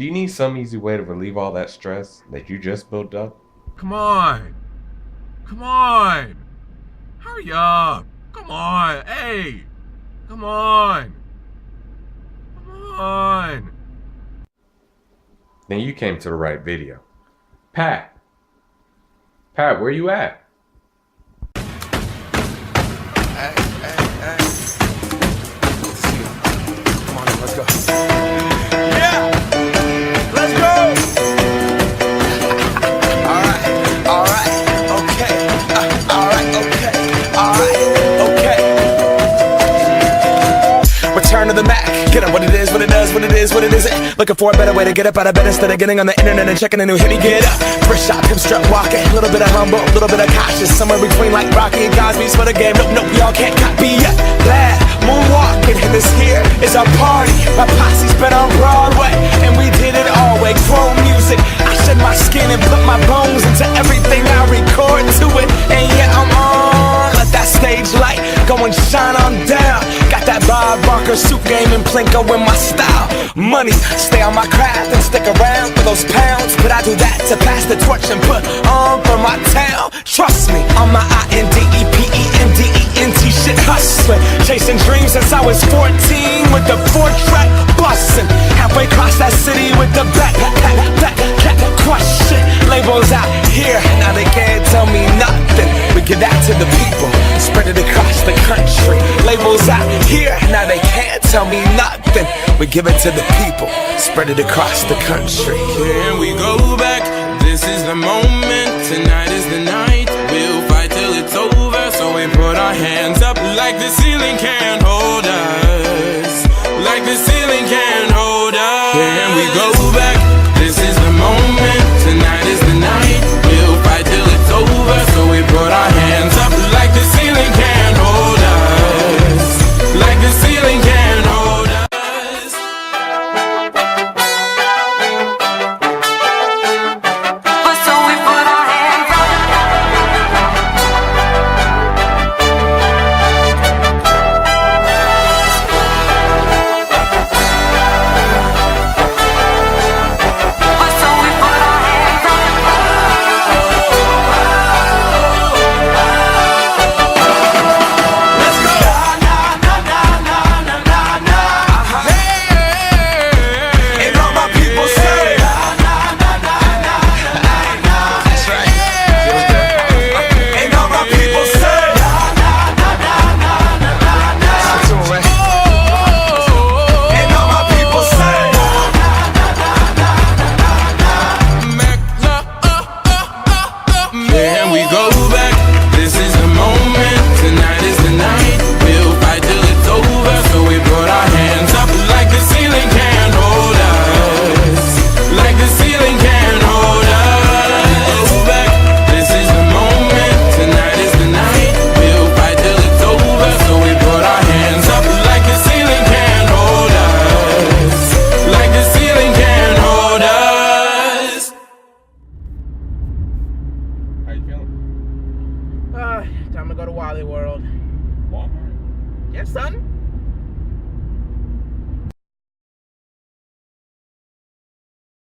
Do you need some easy way to relieve all that stress that you just built up? Come on. Come on. Hurry up. Come on. Hey. Come on. Come on. Then you came to the right video. Pat. Pat, where you at? Hey. Come on, let's go. Yeah! Let's go! Alright, okay. Okay. Return to the Mac. Get up what it is, what it does, what it is, what it isn't. Looking for a better way to get up out of bed instead of getting on the internet and checking a new hit. Me get up, first shot, hip strut walking. A little bit of humble, a little bit of cautious. Somewhere between like Rocky and Cosby's for the game. Nope, y'all can't copy yet. Glad moonwalking, and this here is our party. My posse's been on Broadway, and we did it all way. Chrome music, I shed my skin and put my bones into everything I record to it. And yeah, I'm on. Let that stage light go and shine on down. Got that Bob Barker suit game and Plinko in my style. Money, stay on my craft and stick around for those pounds. But I do that to pass the torch and put on for my town. Trust me, on my INDEPENDENT shit hustling. Chasing dreams since I was 14 with the 4-track bustin'. Halfway across that city with the back crush shit. Labels out here, now they can't tell me nothing. We give that to the people, spread it across the country. Labels out here, now they can't tell me nothing. We give it to the people, spread it across the country. Here we go back, this is the moment. Tonight is the night, we'll fight till it's over. So we put our hands up like the ceiling can't hold us. Like the ceiling can't hold us. Here we go back, this is the moment. Tonight is the night, we'll fight till it's over. So we put our hands up like the ceiling can't hold us. Like the ceiling can't hold us. So we put our hands up. So we put our hands up. Let's go! And all my people say, that's right. And all my people say, and all my people say, Here we go back, this is the moment. Tonight is the night, we'll fight till it's over. So we put our hands up like the ceiling can't hold us. Like the ceiling can't hold us. Go back, this is the moment. Tonight is the night, we'll fight till it's over. So we put our hands up like the ceiling can't hold us. Like the ceiling can't hold us. How you feeling? Time to go to Wally World. Walmart. Yes, son.